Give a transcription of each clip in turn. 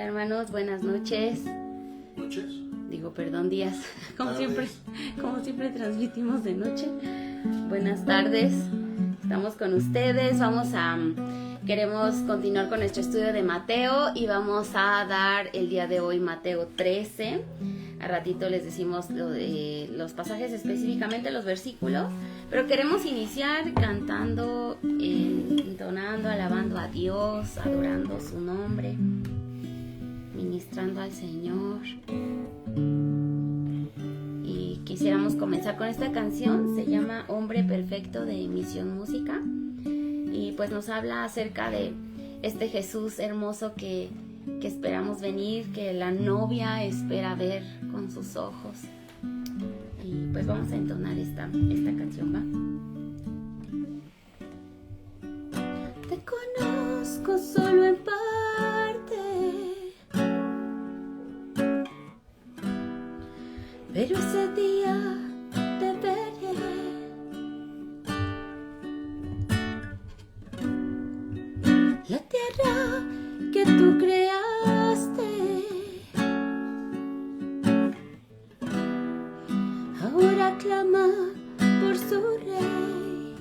hermanos, buenas noches. ¿Noches? Digo, perdón, días. Como siempre transmitimos de noche. Buenas tardes. Estamos con ustedes. Queremos continuar con nuestro estudio de Mateo y vamos a dar el día de hoy Mateo 13. A ratito les decimos los pasajes, específicamente los versículos, pero queremos iniciar cantando, entonando, alabando a Dios, adorando su nombre, ministrando al Señor. Y quisiéramos comenzar con esta canción, se llama Hombre Perfecto, de Misión Música, y pues nos habla acerca de este Jesús hermoso que esperamos venir, que la novia espera ver con sus ojos. Y pues vamos a entonar esta canción, ¿va? Te conozco solo en parte, pero ese día te veré. La tierra que tú creaste ahora clama por su rey.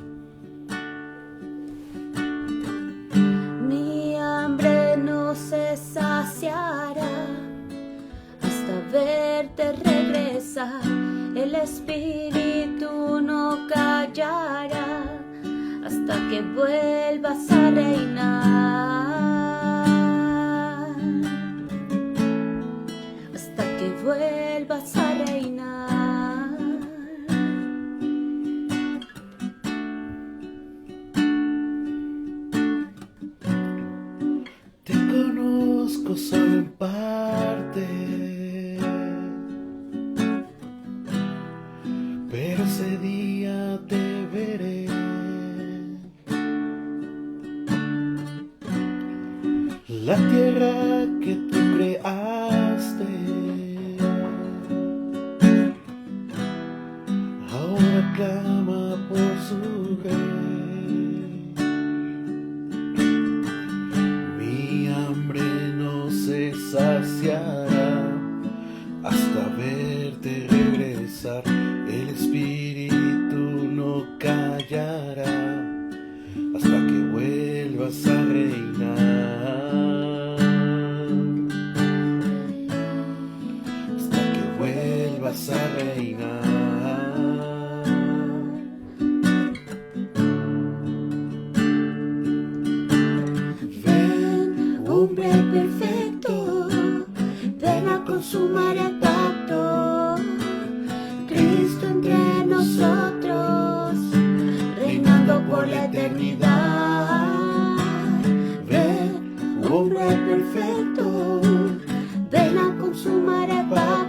Mi hambre no se saciará hasta verte regresar. El espíritu no callará hasta que vuelvas a reinar, hasta que vuelvas a reinar. Te conozco solo en parte, pero ese día te veré. La tierra que tú creaste ahora clama por su rey. Mi hambre no se saciará hasta verte regresar. El espíritu no callará hasta que vuelvas a reinar. Vas a reinar. Ven, hombre perfecto, ven a consumar el pacto. Cristo entre nosotros, reinando por la eternidad. Ven, hombre perfecto, ven a consumar el pacto.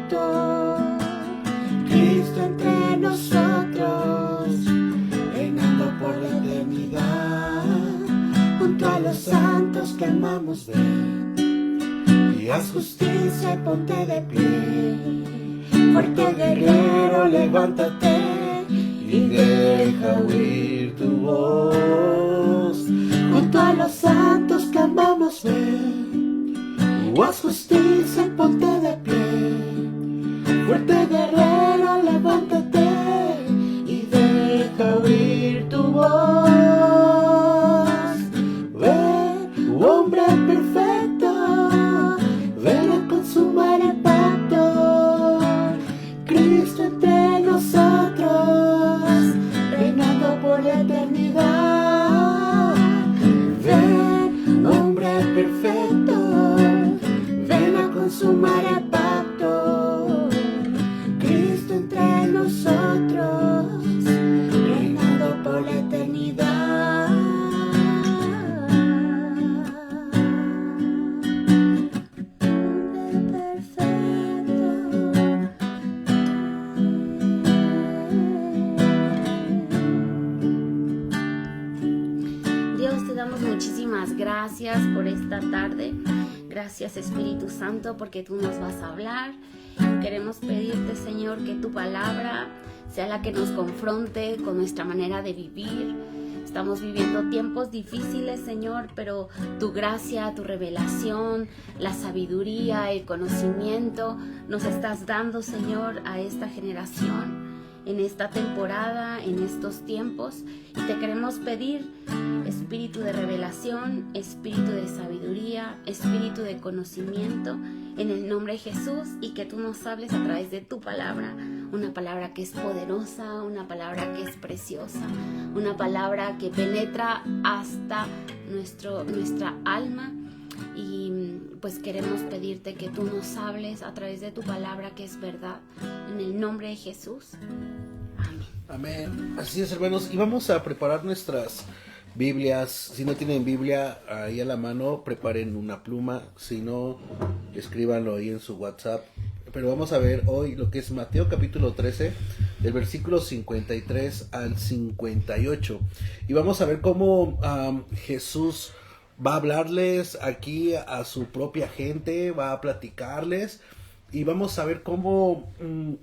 Cristo entre nosotros, reinando por la eternidad, junto a los santos que amamos ver, y haz justicia y ponte de pie. Fuerte guerrero, levántate y deja oír tu voz, junto a los santos que amamos ver, haz justicia y ponte de pie. Fuerte guerrero, levántate y deja oír tu voz. Ven, hombre perfecto, ven a consumar el pacto. Cristo entre nosotros, reinando por la eternidad. Ven, hombre perfecto, ven a consumar el pacto. Entre nosotros, reinando por la eternidad. Perfecto. Dios, te damos muchísimas gracias por esta tarde. Gracias, Espíritu Santo, porque tú nos vas a hablar. Queremos pedirte, Señor, que tu palabra sea la que nos confronte con nuestra manera de vivir, Estamos viviendo tiempos difíciles, Señor, pero tu gracia, tu revelación, la sabiduría, el conocimiento nos estás dando, Señor, a esta generación, en esta temporada, en estos tiempos. Y te queremos pedir espíritu de revelación, espíritu de sabiduría, espíritu de conocimiento, en el nombre de Jesús, y que tú nos hables a través de tu palabra, una palabra que es poderosa, una palabra que es preciosa, una palabra que penetra hasta nuestra alma. Y pues queremos pedirte que tú nos hables a través de tu palabra, que es verdad, en el nombre de Jesús. Amén. Amén. Así es, hermanos, y vamos a preparar nuestras Biblias. Si no tienen Biblia ahí a la mano, preparen una pluma. Si no, escríbanlo ahí en su WhatsApp. Pero vamos a ver hoy lo que es Mateo capítulo 13, del versículo 53 al 58. Y vamos a ver cómo Jesús va a hablarles aquí a su propia gente, va a platicarles. Y vamos a ver cómo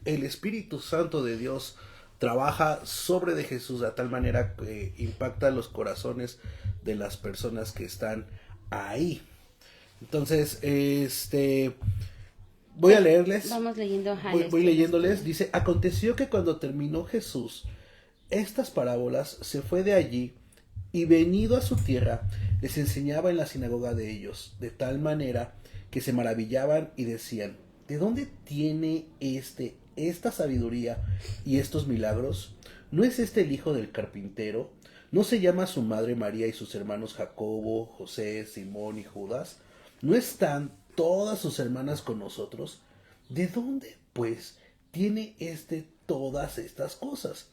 el Espíritu Santo de Dios trabaja sobre de Jesús de tal manera que impacta los corazones de las personas que están ahí. Entonces, voy a leerles. Vamos leyendo. Voy leyéndoles. Dice: aconteció que cuando terminó Jesús estas parábolas, se fue de allí y venido a su tierra, les enseñaba en la sinagoga de ellos, de tal manera que se maravillaban y decían: ¿de dónde tiene esta sabiduría y estos milagros? ¿No es este el hijo del carpintero? ¿No se llama su madre María y sus hermanos Jacobo, José, Simón y Judas? ¿No están todas sus hermanas con nosotros? ¿De dónde, pues, tiene todas estas cosas?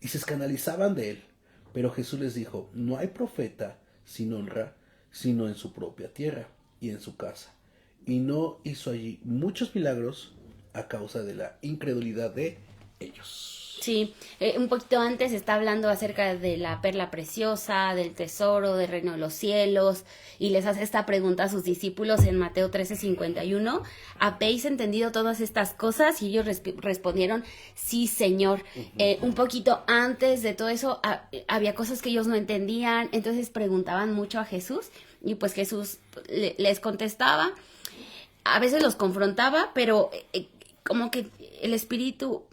Y se escandalizaban de él. Pero Jesús les dijo: no hay profeta sin honra, sino en su propia tierra y en su casa. Y no hizo allí muchos milagros a causa de la incredulidad de ellos. Sí, un poquito antes está hablando acerca de la perla preciosa, del tesoro, del reino de los cielos, y les hace esta pregunta a sus discípulos en Mateo 13:51. ¿Habéis entendido todas estas cosas? Y ellos respondieron: sí, Señor. Un poquito antes de todo eso había cosas que ellos no entendían, entonces preguntaban mucho a Jesús, y pues Jesús les contestaba. A veces los confrontaba, pero como que el Espíritu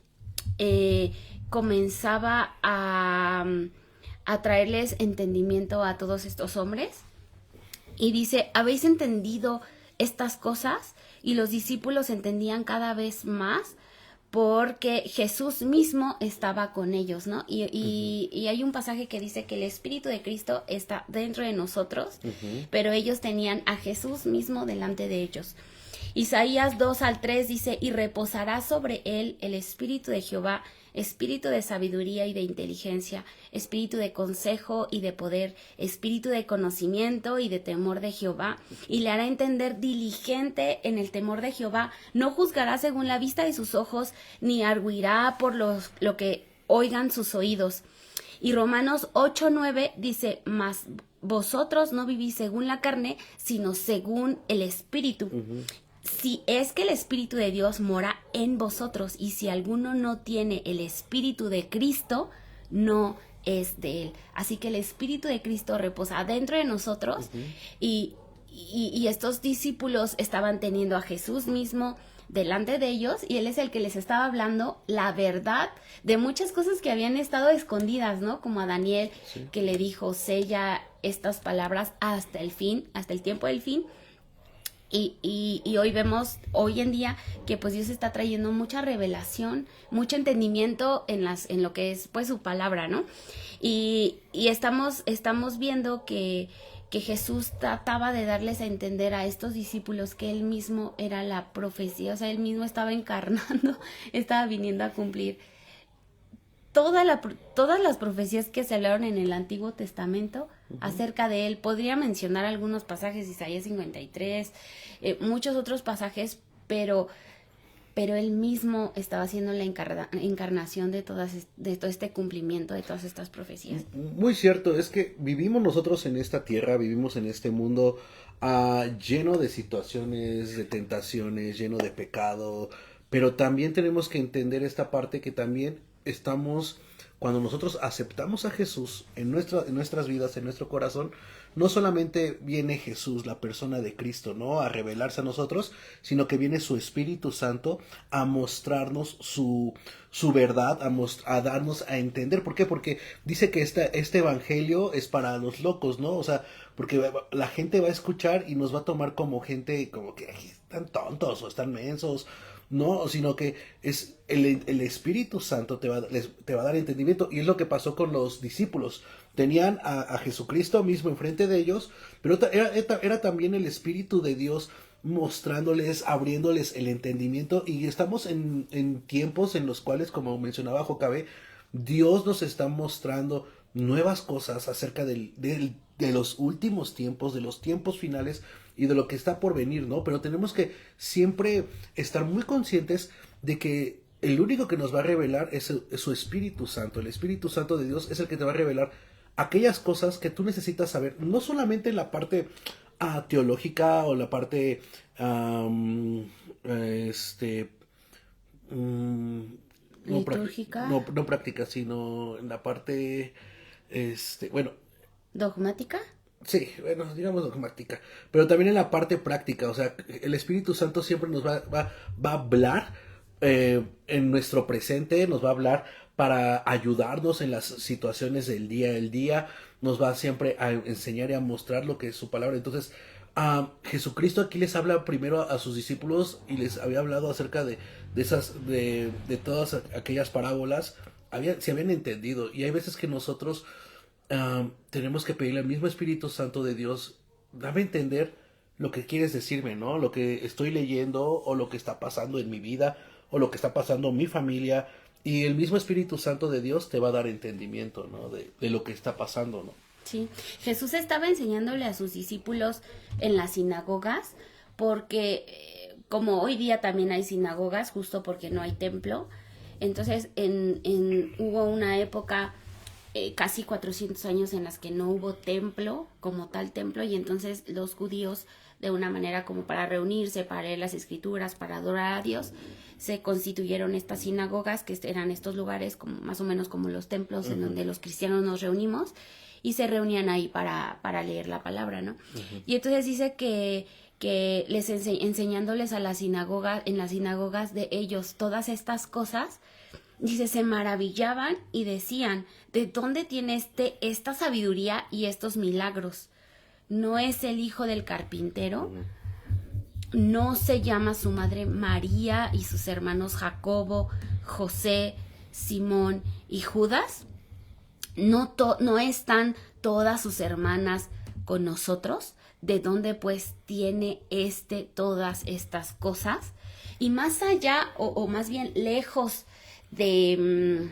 comenzaba a traerles entendimiento a todos estos hombres. Y dice: ¿habéis entendido estas cosas? Y los discípulos entendían cada vez más porque Jesús mismo estaba con ellos, ¿no? Y hay un pasaje que dice que el Espíritu de Cristo está dentro de nosotros, pero ellos tenían a Jesús mismo delante de ellos. Isaías 2:3 dice: y reposará sobre él el Espíritu de Jehová, espíritu de sabiduría y de inteligencia, espíritu de consejo y de poder, espíritu de conocimiento y de temor de Jehová, y le hará entender diligente en el temor de Jehová. No juzgará según la vista de sus ojos, ni arguirá por lo que oigan sus oídos. Y Romanos 8:9 dice: mas vosotros no vivís según la carne, sino según el Espíritu. Si es que el Espíritu de Dios mora en vosotros, y si alguno no tiene el Espíritu de Cristo, no es de él. Así que el Espíritu de Cristo reposa dentro de nosotros, y estos discípulos estaban teniendo a Jesús mismo delante de ellos, y él es el que les estaba hablando la verdad de muchas cosas que habían estado escondidas, ¿no? Como a Daniel, que le dijo: sella estas palabras hasta el fin, hasta el tiempo del fin. Y hoy vemos, hoy en día, que pues Dios está trayendo mucha revelación, mucho entendimiento en lo que es pues su palabra, ¿no? Y estamos viendo que Jesús trataba de darles a entender a estos discípulos que él mismo era la profecía, o sea, él mismo estaba encarnando, estaba viniendo a cumplir todas las profecías que se hablaron en el Antiguo Testamento acerca de él. Podría mencionar algunos pasajes de Isaías 53, muchos otros pasajes, pero él mismo estaba haciendo la encarnación de todo este cumplimiento de todas estas profecías. Muy cierto, es que vivimos nosotros en esta tierra, vivimos en este mundo lleno de situaciones, de tentaciones, lleno de pecado, pero también tenemos que entender esta parte que también estamos cuando nosotros aceptamos a Jesús en nuestras vidas, en nuestro corazón, no solamente viene Jesús, la persona de Cristo, ¿no?, a revelarse a nosotros, sino que viene su Espíritu Santo a mostrarnos su verdad, a darnos a entender. ¿Por qué? Porque dice que este evangelio es para los locos, ¿no? O sea, porque la gente va a escuchar y nos va a tomar como gente como que están tontos o están mensos, no, sino que es el Espíritu Santo te va a dar entendimiento. Y es lo que pasó con los discípulos. Tenían a Jesucristo mismo enfrente de ellos, pero era también el Espíritu de Dios mostrándoles, abriéndoles el entendimiento. Y estamos en tiempos en los cuales, como mencionaba Jocabe, Dios nos está mostrando nuevas cosas acerca de los últimos tiempos, de los tiempos finales y de lo que está por venir, ¿no? Pero tenemos que siempre estar muy conscientes de que el único que nos va a revelar es su Espíritu Santo. El Espíritu Santo de Dios es el que te va a revelar aquellas cosas que tú necesitas saber, no solamente en la parte teológica o la parte litúrgica, no práctica, sino en la parte bueno, dogmática. Sí, bueno, digamos dogmática, pero también en la parte práctica. O sea, el Espíritu Santo siempre nos va a hablar en nuestro presente, nos va a hablar para ayudarnos en las situaciones del día a día, nos va siempre a enseñar y a mostrar lo que es su palabra. Entonces, Jesucristo aquí les habla primero a sus discípulos y les había hablado acerca de todas aquellas parábolas, se habían entendido. Y hay veces que nosotros tenemos que pedirle al mismo Espíritu Santo de Dios, dame a entender lo que quieres decirme, ¿no? Lo que estoy leyendo o lo que está pasando en mi vida o lo que está pasando en mi familia, y el mismo Espíritu Santo de Dios te va a dar entendimiento, ¿no? De lo que está pasando, ¿no? Sí, Jesús estaba enseñándole a sus discípulos en las sinagogas, porque como hoy día también hay sinagogas, justo porque no hay templo. Entonces hubo una época, casi 400 años, en las que no hubo templo, como tal templo, y entonces los judíos, de una manera como para reunirse, para leer las escrituras, para adorar a Dios, se constituyeron estas sinagogas, que eran estos lugares como más o menos como los templos, en donde los cristianos nos reunimos, y se reunían ahí para leer la palabra, ¿no? Y entonces dice que les enseñándoles a la sinagoga, en las sinagogas de ellos, todas estas cosas, dice, se maravillaban y decían, ¿de dónde tiene esta sabiduría y estos milagros? ¿No es el hijo del carpintero? ¿No se llama su madre María y sus hermanos Jacobo, José, Simón y Judas? ¿No están todas sus hermanas con nosotros? ¿De dónde pues tiene todas estas cosas? Y más allá, o más bien lejos de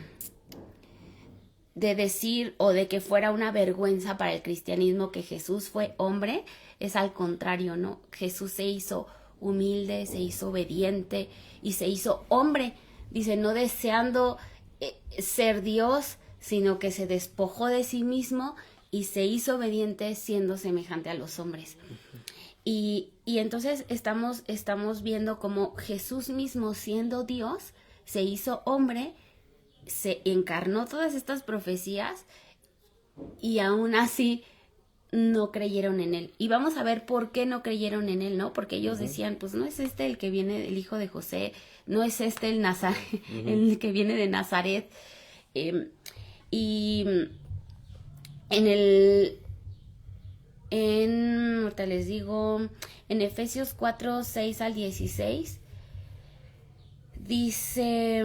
decir o de que fuera una vergüenza para el cristianismo que Jesús fue hombre, es al contrario, ¿no? Jesús se hizo humilde, se hizo obediente y se hizo hombre. Dice, no deseando ser Dios, sino que se despojó de sí mismo y se hizo obediente siendo semejante a los hombres. Y entonces estamos viendo cómo Jesús mismo, siendo Dios, se hizo hombre, se encarnó todas estas profecías y aún así no creyeron en él. Y vamos a ver por qué no creyeron en él, ¿no? Porque ellos decían, pues no es el que viene del hijo de José, no es el el que viene de Nazaret. Y ahorita les digo, en Efesios 4, 6 al 16, dice,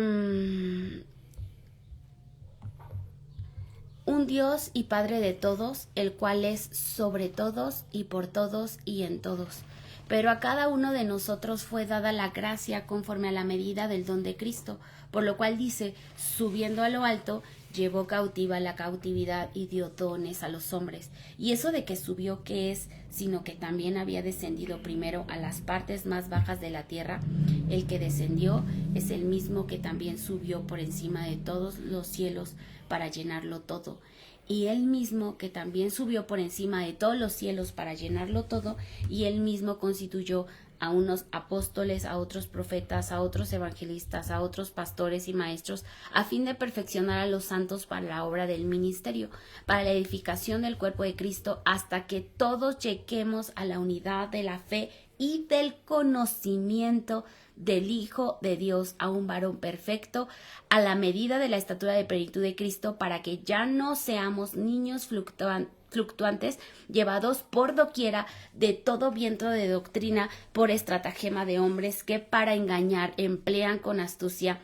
un Dios y Padre de todos, el cual es sobre todos y por todos y en todos. Pero a cada uno de nosotros fue dada la gracia conforme a la medida del don de Cristo, por lo cual dice, subiendo a lo alto, llevó cautiva la cautividad y dio dones a los hombres. Y eso de que subió, ¿qué es? Sino que también había descendido primero a las partes más bajas de la tierra. El que descendió es el mismo que también subió por encima de todos los cielos para llenarlo todo. Y él mismo que también subió por encima de todos los cielos para llenarlo todo, y él mismo constituyó a unos apóstoles, a otros profetas, a otros evangelistas, a otros pastores y maestros, a fin de perfeccionar a los santos para la obra del ministerio, para la edificación del cuerpo de Cristo, hasta que todos lleguemos a la unidad de la fe y del conocimiento del Hijo de Dios, a un varón perfecto, a la medida de la estatura de plenitud de Cristo, para que ya no seamos niños fluctuantes, llevados por doquiera de todo viento de doctrina, por estratagema de hombres que para engañar emplean con astucia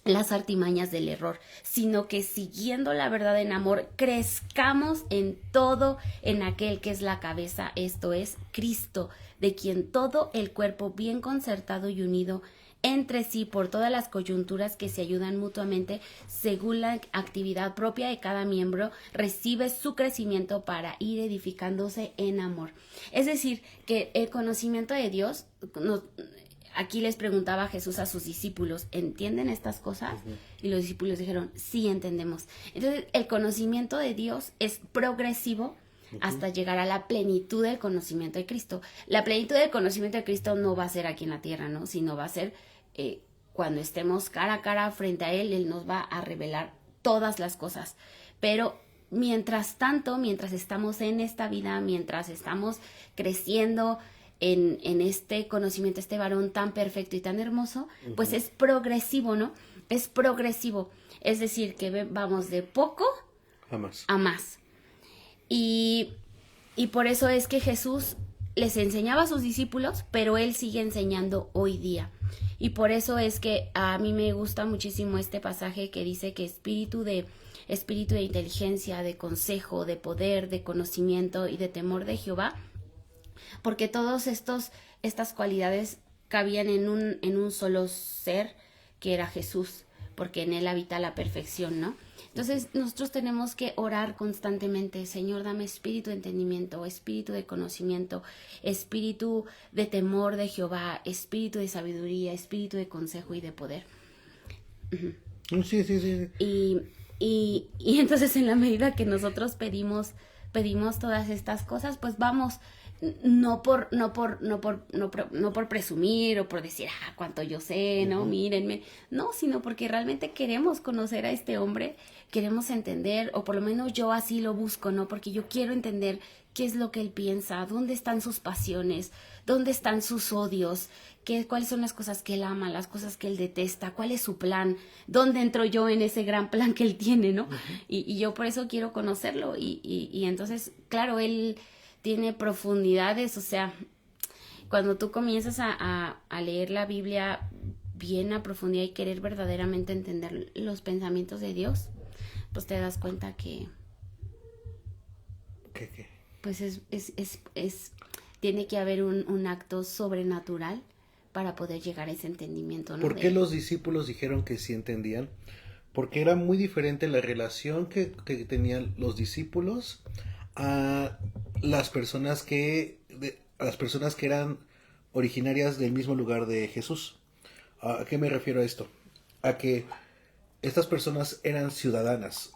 las artimañas del error, sino que siguiendo la verdad en amor, crezcamos en todo en aquel que es la cabeza, esto es Cristo, de quien todo el cuerpo bien concertado y unido entre sí por todas las coyunturas que se ayudan mutuamente según la actividad propia de cada miembro, recibe su crecimiento para ir edificándose en amor. Es decir, que el conocimiento de Dios, aquí les preguntaba Jesús a sus discípulos, ¿entienden estas cosas? Y los discípulos dijeron, sí entendemos. Entonces, el conocimiento de Dios es progresivo hasta llegar a la plenitud del conocimiento de Cristo. La plenitud del conocimiento de Cristo no va a ser aquí en la tierra, ¿no? Sino va a ser cuando estemos cara a cara frente a Él, Él nos va a revelar todas las cosas. Pero mientras tanto, mientras estamos en esta vida, mientras estamos creciendo en este conocimiento, este varón tan perfecto y tan hermoso, pues es progresivo, ¿no? Es progresivo. Es decir, que vamos de poco a más. Y por eso es que Jesús les enseñaba a sus discípulos, pero Él sigue enseñando hoy día. Y por eso es que a mí me gusta muchísimo este pasaje que dice que espíritu de inteligencia, de consejo, de poder, de conocimiento y de temor de Jehová, porque todas estas cualidades cabían en un solo ser, que era Jesús, porque en Él habita la perfección, ¿no? Entonces nosotros tenemos que orar constantemente, Señor, dame espíritu de entendimiento, espíritu de conocimiento, espíritu de temor de Jehová, espíritu de sabiduría, espíritu de consejo y de poder. Sí. Y entonces en la medida que nosotros pedimos todas estas cosas, pues vamos, no por presumir o por decir, cuánto yo sé, ¿no? Mírenme. No, sino porque realmente queremos conocer a este hombre, queremos entender, o por lo menos yo así lo busco, ¿no? Porque yo quiero entender qué es lo que él piensa, dónde están sus pasiones, dónde están sus odios, cuáles son las cosas que él ama, las cosas que él detesta, cuál es su plan, dónde entro yo en ese gran plan que él tiene, ¿no? Y yo por eso quiero conocerlo. Y entonces, claro, él tiene profundidades, o sea, cuando tú comienzas a leer la Biblia bien a profundidad y querer verdaderamente entender los pensamientos de Dios, pues te das cuenta que ¿Qué? Pues tiene que haber un acto sobrenatural para poder llegar a ese entendimiento, ¿no? ¿Por qué los discípulos dijeron que sí entendían? Porque era muy diferente la relación que tenían los discípulos a las personas que eran originarias del mismo lugar de Jesús. ¿A qué me refiero a esto? A que estas personas eran ciudadanas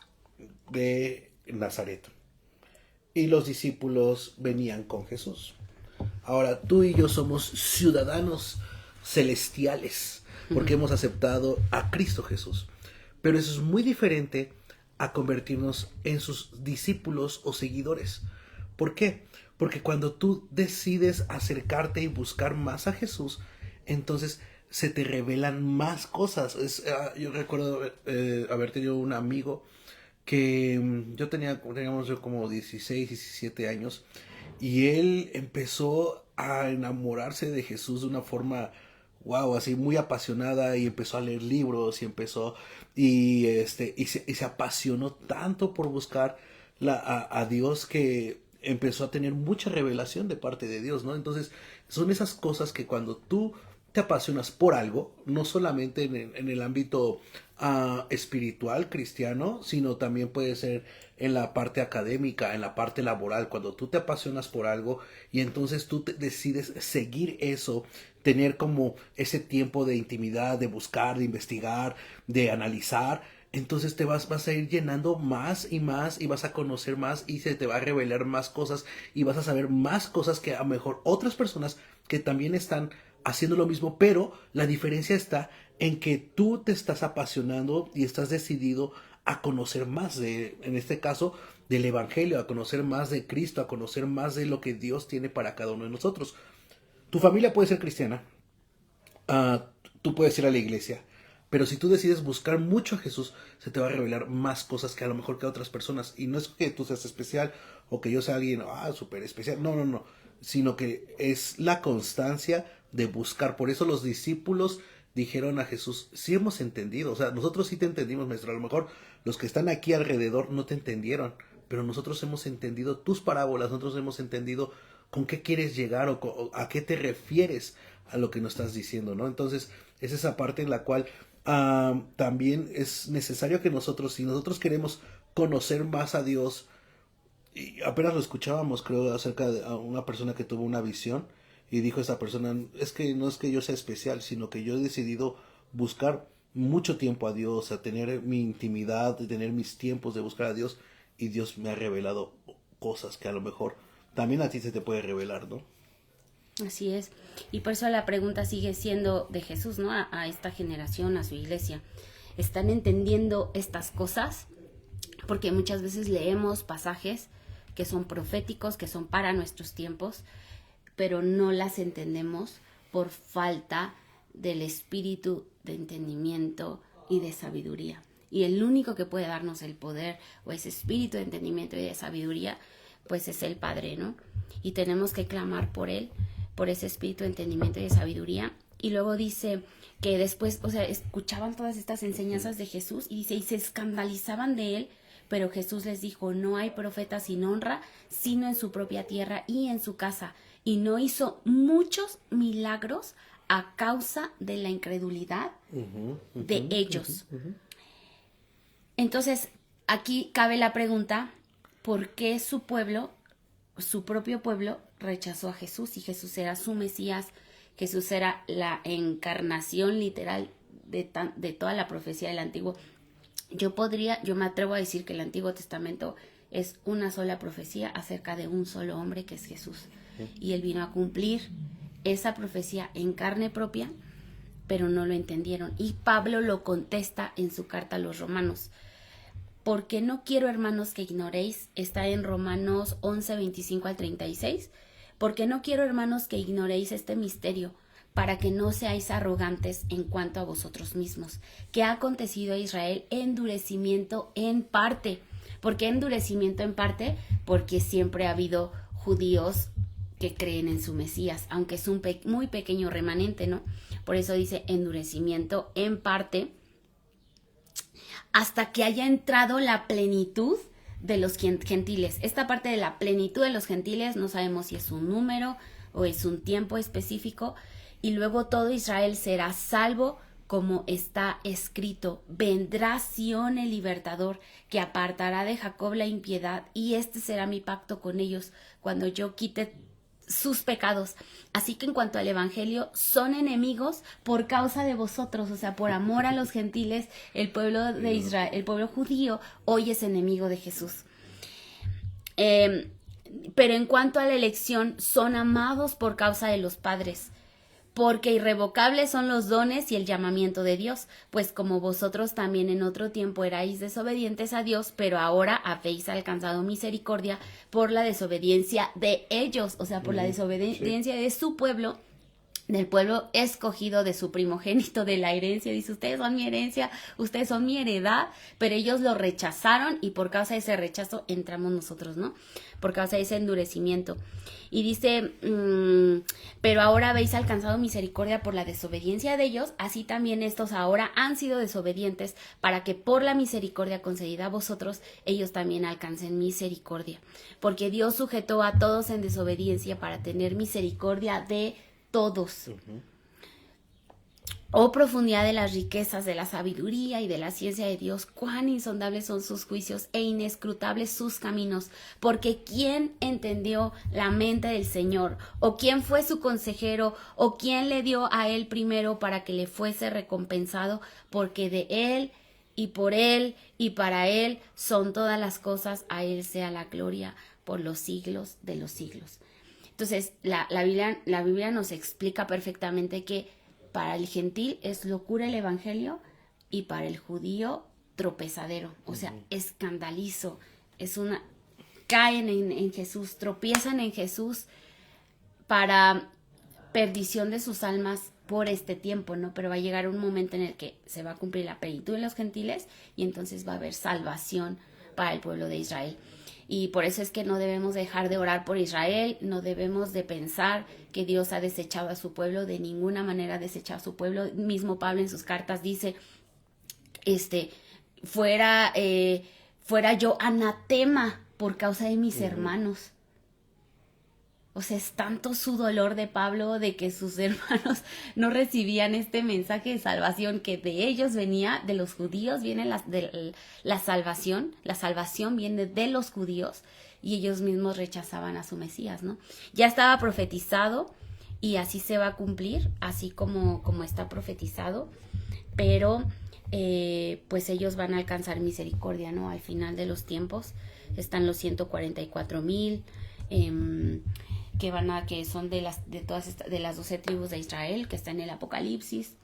de Nazaret y los discípulos venían con Jesús. Ahora tú y yo somos ciudadanos celestiales porque hemos aceptado a Cristo Jesús. Pero eso es muy diferente a convertirnos en sus discípulos o seguidores. ¿Por qué? Porque cuando tú decides acercarte y buscar más a Jesús, entonces se te revelan más cosas. Yo recuerdo haber tenido un amigo que teníamos yo como 16, 17 años, y él empezó a enamorarse de Jesús de una forma, wow, así muy apasionada, y empezó a leer libros y se apasionó tanto por buscar a Dios, que empezó a tener mucha revelación de parte de Dios, ¿no? Entonces son esas cosas que cuando tú te apasionas por algo, no solamente en el ámbito espiritual cristiano, sino también puede ser en la parte académica, en la parte laboral. Cuando tú te apasionas por algo y entonces tú decides seguir eso, tener como ese tiempo de intimidad, de buscar, de investigar, de analizar, entonces vas a ir llenando más y más y vas a conocer más y se te va a revelar más cosas y vas a saber más cosas que a lo mejor otras personas que también están haciendo lo mismo, pero la diferencia está en que tú te estás apasionando y estás decidido a conocer más en este caso, del Evangelio, a conocer más de Cristo, a conocer más de lo que Dios tiene para cada uno de nosotros. Tu familia puede ser cristiana, tú puedes ir a la iglesia, pero si tú decides buscar mucho a Jesús, se te va a revelar más cosas que a lo mejor que a otras personas. Y no es que tú seas especial o que yo sea alguien súper especial. No. Sino que es la constancia de buscar. Por eso los discípulos dijeron a Jesús, sí hemos entendido. O sea, nosotros sí te entendimos, maestro. A lo mejor los que están aquí alrededor no te entendieron. Pero nosotros hemos entendido tus parábolas. Nosotros hemos entendido con qué quieres llegar o a qué te refieres a lo que nos estás diciendo, ¿no? Entonces, es esa parte en la cual también es necesario que nosotros, si nosotros queremos conocer más a Dios, y apenas lo escuchábamos, creo, acerca de una persona que tuvo una visión, y dijo esa persona, es que no es que yo sea especial, sino que yo he decidido buscar mucho tiempo a Dios, a tener mi intimidad, de tener mis tiempos de buscar a Dios, y Dios me ha revelado cosas que a lo mejor también a ti se te puede revelar, ¿no? Así es. Y por eso la pregunta sigue siendo de Jesús, ¿no? A esta generación, a su iglesia. ¿Están entendiendo estas cosas? Porque muchas veces leemos pasajes que son proféticos, que son para nuestros tiempos, pero no las entendemos por falta del espíritu de entendimiento y de sabiduría. Y el único que puede darnos el poder o ese espíritu de entendimiento y de sabiduría, pues es el Padre, ¿no? Y tenemos que clamar por Él, por ese espíritu de entendimiento y de sabiduría. Y luego dice que después, o sea, escuchaban todas estas enseñanzas de Jesús y dice, y se escandalizaban de Él, pero Jesús les dijo, no hay profeta sin honra, sino en su propia tierra y en su casa. Y no hizo muchos milagros a causa de la incredulidad de ellos. Entonces, aquí cabe la pregunta, ¿por qué su pueblo, su propio pueblo, rechazó a Jesús? Y Jesús era su Mesías, Jesús era la encarnación literal de toda la profecía del Antiguo. Yo me atrevo a decir que el Antiguo Testamento es una sola profecía acerca de un solo hombre que es Jesús. Y Él vino a cumplir esa profecía en carne propia, pero no lo entendieron. Y Pablo lo contesta en su carta a los Romanos. Porque no quiero, hermanos, que ignoréis, está en Romanos 11, 25 al 36, porque no quiero, hermanos, que ignoréis este misterio, para que no seáis arrogantes en cuanto a vosotros mismos, que ha acontecido a Israel endurecimiento en parte. ¿Por qué endurecimiento en parte? Porque siempre ha habido judíos que creen en su Mesías, aunque es un muy pequeño remanente, ¿no? Por eso dice endurecimiento en parte, hasta que haya entrado la plenitud de los gentiles. Esta parte de la plenitud de los gentiles no sabemos si es un número o es un tiempo específico. Y luego todo Israel será salvo, como está escrito. Vendrá Sión el libertador, que apartará de Jacob la impiedad, y este será mi pacto con ellos, cuando yo quite sus pecados. Así que en cuanto al evangelio, son enemigos por causa de vosotros, o sea, por amor a los gentiles. El pueblo de Israel, el pueblo judío, hoy es enemigo de Jesús. Pero en cuanto a la elección, son amados por causa de los padres, porque irrevocables son los dones y el llamamiento de Dios, pues como vosotros también en otro tiempo erais desobedientes a Dios, pero ahora habéis alcanzado misericordia por la desobediencia de ellos, o sea, por la desobediencia de su pueblo, del pueblo escogido, de su primogénito, de la herencia. Dice, ustedes son mi herencia, ustedes son mi heredad, pero ellos lo rechazaron y por causa de ese rechazo entramos nosotros, ¿no? Por causa de ese endurecimiento. Y dice, pero ahora habéis alcanzado misericordia por la desobediencia de ellos, así también estos ahora han sido desobedientes, para que por la misericordia concedida a vosotros, ellos también alcancen misericordia. Porque Dios sujetó a todos en desobediencia para tener misericordia de todos. Oh profundidad de las riquezas, de la sabiduría y de la ciencia de Dios, cuán insondables son sus juicios e inescrutables sus caminos, porque ¿quién entendió la mente del Señor? ¿O quién fue su consejero? ¿O quién le dio a él primero para que le fuese recompensado? Porque de él y por Él y para Él son todas las cosas, a Él sea la gloria por los siglos de los siglos. Entonces, la Biblia nos explica perfectamente que para el gentil es locura el evangelio y para el judío tropezadero, o sea, escandalizo, caen en Jesús, tropiezan en Jesús para perdición de sus almas por este tiempo, ¿no? Pero va a llegar un momento en el que se va a cumplir la plenitud en los gentiles y entonces va a haber salvación para el pueblo de Israel. Y por eso es que no debemos dejar de orar por Israel, no debemos de pensar que Dios ha desechado a su pueblo, de ninguna manera ha desechado a su pueblo. Mismo Pablo en sus cartas dice, fuera yo anatema por causa de mis hermanos. O sea, es tanto su dolor de Pablo de que sus hermanos no recibían este mensaje de salvación, que de ellos venía, de los judíos viene la salvación viene de los judíos y ellos mismos rechazaban a su Mesías, ¿no? Ya estaba profetizado y así se va a cumplir, así como está profetizado, pero pues ellos van a alcanzar misericordia, ¿no? Al final de los tiempos están los 144,000 que son de las 12 tribus de Israel, que está en el Apocalipsis,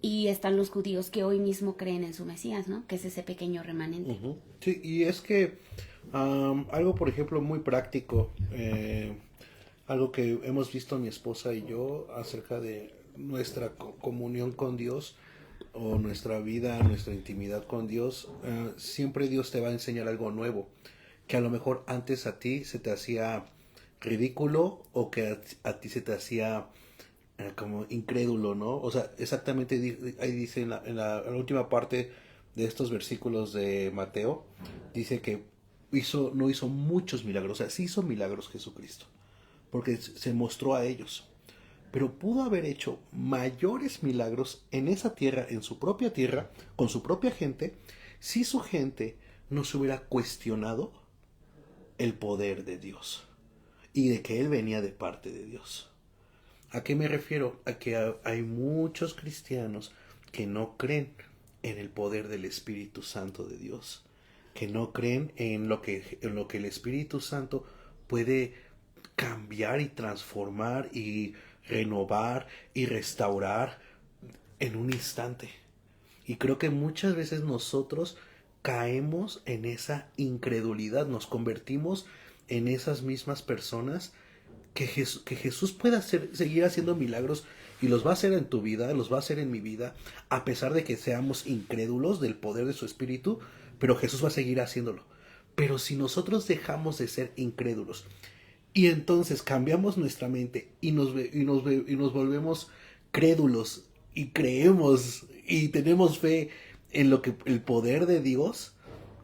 y están los judíos que hoy mismo creen en su Mesías, ¿no? Que es ese pequeño remanente. Sí, y es que algo, por ejemplo, muy práctico, algo que hemos visto mi esposa y yo acerca de nuestra comunión con Dios, o nuestra vida, nuestra intimidad con Dios, siempre Dios te va a enseñar algo nuevo, que a lo mejor antes a ti se te hacía ridículo o que a ti se te hacía como incrédulo, ¿no? O sea, exactamente ahí dice en la última parte de estos versículos de Mateo, dice que no hizo muchos milagros, o sea, sí hizo milagros Jesucristo, porque se mostró a ellos, pero pudo haber hecho mayores milagros en esa tierra, en su propia tierra, con su propia gente, si su gente no se hubiera cuestionado el poder de Dios y de que Él venía de parte de Dios. ¿A qué me refiero? A que hay muchos cristianos que no creen en el poder del Espíritu Santo de Dios, que no creen en lo que el Espíritu Santo puede cambiar y transformar y renovar y restaurar en un instante. Y creo que muchas veces nosotros caemos en esa incredulidad, nos convertimos en esas mismas personas que Jesús pueda seguir haciendo milagros, y los va a hacer en tu vida, los va a hacer en mi vida, a pesar de que seamos incrédulos del poder de su Espíritu, pero Jesús va a seguir haciéndolo. Pero si nosotros dejamos de ser incrédulos y entonces cambiamos nuestra mente y nos volvemos crédulos y creemos y tenemos fe en lo que el poder de Dios,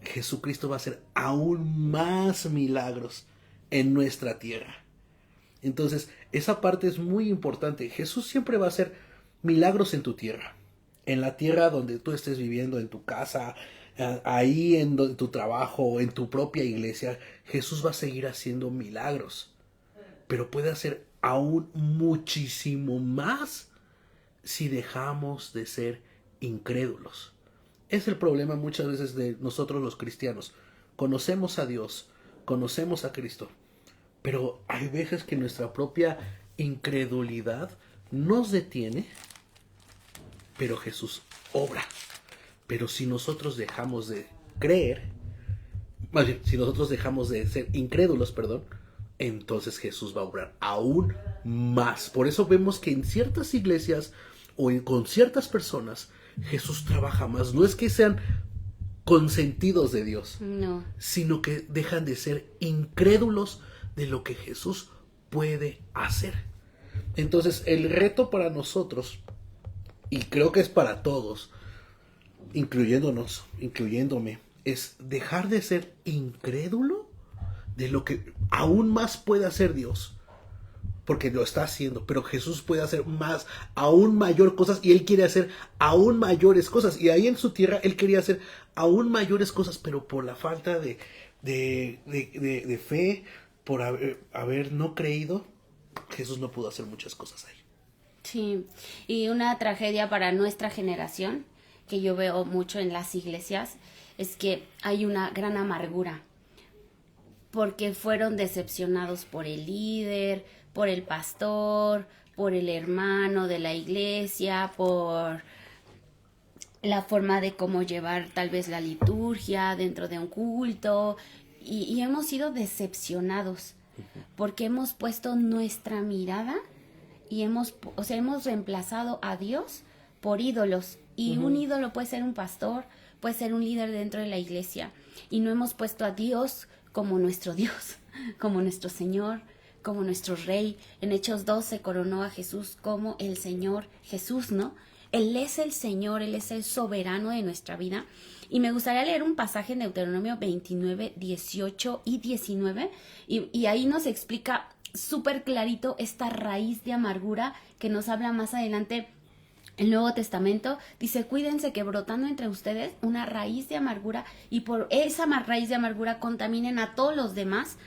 Jesucristo va a hacer aún más milagros en nuestra tierra. Entonces, esa parte es muy importante. Jesús siempre va a hacer milagros en tu tierra, en la tierra donde tú estés viviendo, en tu casa, ahí en tu trabajo, en tu propia iglesia. Jesús va a seguir haciendo milagros, pero puede hacer aún muchísimo más si dejamos de ser incrédulos. Es el problema muchas veces de nosotros los cristianos. Conocemos a Dios, conocemos a Cristo, pero hay veces que nuestra propia incredulidad nos detiene, pero Jesús obra. Pero si nosotros dejamos de creer, más bien, si nosotros dejamos de ser incrédulos, entonces Jesús va a obrar aún más. Por eso vemos que en ciertas iglesias o con ciertas personas Jesús trabaja más. No es que sean consentidos de Dios, no, sino que dejan de ser incrédulos de lo que Jesús puede hacer. Entonces el reto para nosotros, y creo que es para todos, incluyéndome, es dejar de ser incrédulo de lo que aún más puede hacer Dios, porque lo está haciendo, pero Jesús puede hacer más, aún mayor cosas, y Él quiere hacer aún mayores cosas, y ahí en su tierra Él quería hacer aún mayores cosas, pero por la falta de fe, por haber no creído, Jesús no pudo hacer muchas cosas ahí. Sí, y una tragedia para nuestra generación que yo veo mucho en las iglesias es que hay una gran amargura porque fueron decepcionados por el líder, por el pastor, por el hermano de la iglesia, por la forma de cómo llevar tal vez la liturgia dentro de un culto, y hemos sido decepcionados porque hemos puesto nuestra mirada y hemos reemplazado a Dios por ídolos, y un ídolo puede ser un pastor, puede ser un líder dentro de la iglesia, y no hemos puesto a Dios como nuestro Dios, como nuestro Señor, como nuestro Rey. En Hechos 2 se coronó a Jesús como el Señor Jesús, ¿no? Él es el Señor, Él es el soberano de nuestra vida. Y me gustaría leer un pasaje en Deuteronomio 29, 18 y 19, y ahí nos explica súper clarito esta raíz de amargura que nos habla más adelante el Nuevo Testamento. Dice: cuídense que brotando entre ustedes una raíz de amargura, y por esa raíz de amargura contaminen a todos los demás.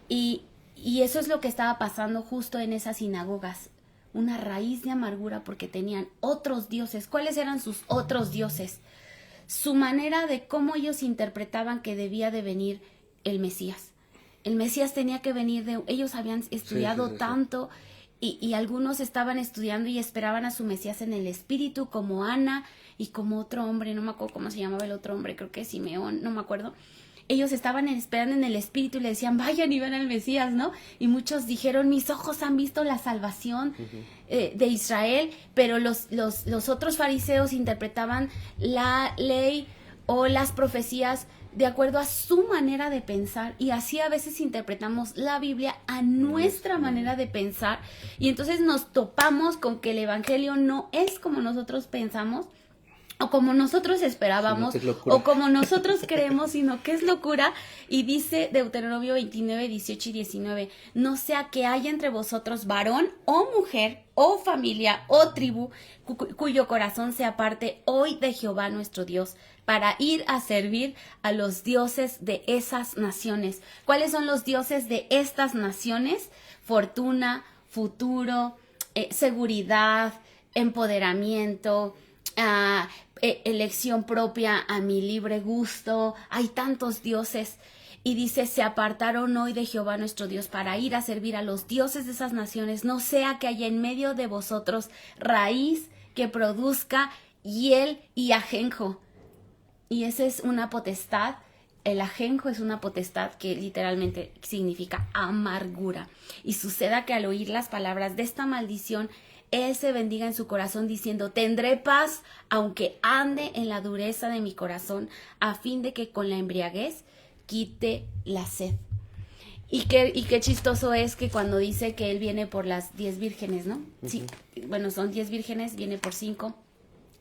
Y eso es lo que estaba pasando justo en esas sinagogas, una raíz de amargura porque tenían otros dioses. ¿Cuáles eran sus otros dioses? Su manera de cómo ellos interpretaban que debía de venir el Mesías. El Mesías tenía que venir ellos habían estudiado tanto, y algunos estaban estudiando y esperaban a su Mesías en el espíritu, como Ana y como otro hombre, no me acuerdo cómo se llamaba el otro hombre, creo que es Simeón, no me acuerdo. Ellos estaban esperando en el espíritu y le decían: vayan y ven al Mesías, ¿no? Y muchos dijeron: mis ojos han visto la salvación de Israel. Pero los otros fariseos interpretaban la ley o las profecías de acuerdo a su manera de pensar, y así a veces interpretamos la Biblia a nuestra manera de pensar, y entonces nos topamos con que el evangelio no es como nosotros pensamos, o como nosotros esperábamos, o como nosotros creemos, sino que es locura. Y dice Deuteronomio 29, 18 y 19: no sea que haya entre vosotros varón o mujer o familia o tribu cuyo corazón se aparte hoy de Jehová nuestro Dios para ir a servir a los dioses de esas naciones. ¿Cuáles son los dioses de estas naciones? Fortuna, futuro, seguridad, empoderamiento, elección propia a mi libre gusto. Hay tantos dioses. Y dice: se apartaron hoy de Jehová nuestro Dios para ir a servir a los dioses de esas naciones. No sea que haya en medio de vosotros raíz que produzca hiel y ajenjo. Y esa es una potestad. El ajenjo es una potestad que literalmente significa amargura. Y suceda que al oír las palabras de esta maldición, él se bendiga en su corazón diciendo: tendré paz aunque ande en la dureza de mi corazón, a fin de que con la embriaguez quite la sed. Y qué chistoso es que cuando dice que él viene por las 10 vírgenes, ¿no? Sí, bueno, son 10 vírgenes, viene por 5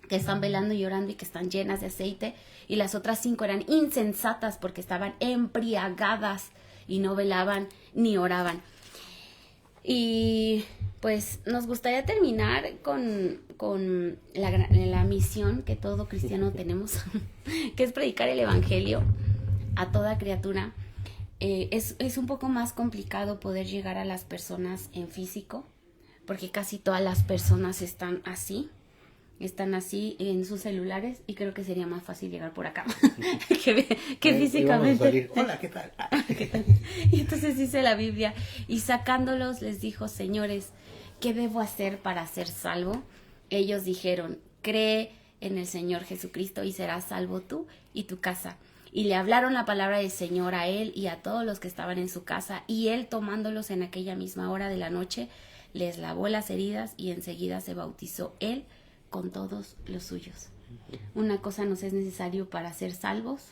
que están velando y llorando y que están llenas de aceite, y las otras 5 eran insensatas porque estaban embriagadas y no velaban ni oraban. Y pues nos gustaría terminar con la misión que todo cristiano tenemos, que es predicar el evangelio a toda criatura. Es un poco más complicado poder llegar a las personas en físico, porque casi todas las personas están así en sus celulares, y creo que sería más fácil llegar por acá que físicamente. Hola, ¿qué tal? ¿Qué tal? Y entonces dice la Biblia: y sacándolos les dijo: señores, ¿qué debo hacer para ser salvo? Ellos dijeron: cree en el Señor Jesucristo y serás salvo tú y tu casa. Y le hablaron la palabra del Señor a él y a todos los que estaban en su casa, y él, tomándolos en aquella misma hora de la noche, les lavó las heridas, y enseguida se bautizó él con todos los suyos. Una cosa nos es necesario para ser salvos: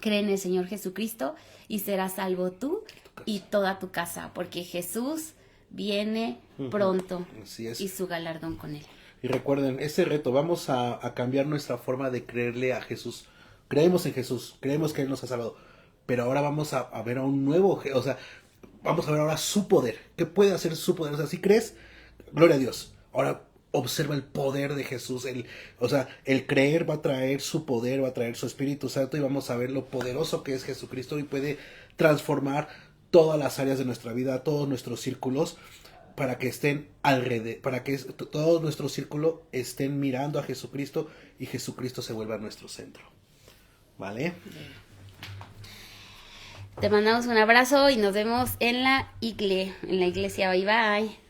cree en el Señor Jesucristo y serás salvo tú y toda tu casa, porque Jesús viene pronto. Así es. Y su galardón con él. Y recuerden, ese reto, vamos a cambiar nuestra forma de creerle a Jesús. Creemos en Jesús, creemos que Él nos ha salvado, pero ahora vamos a ver a un nuevo, o sea, vamos a ver ahora su poder. ¿Qué puede hacer su poder? O sea, si crees, gloria a Dios. Ahora observa el poder de Jesús. El creer va a traer su poder, va a traer su Espíritu Santo, y vamos a ver lo poderoso que es Jesucristo, y puede transformar todas las áreas de nuestra vida, todos nuestros círculos. para que estén alrededor, para que todo nuestro círculo estén mirando a Jesucristo y Jesucristo se vuelva nuestro centro. ¿Vale? Te mandamos un abrazo y nos vemos en la iglesia. Bye bye.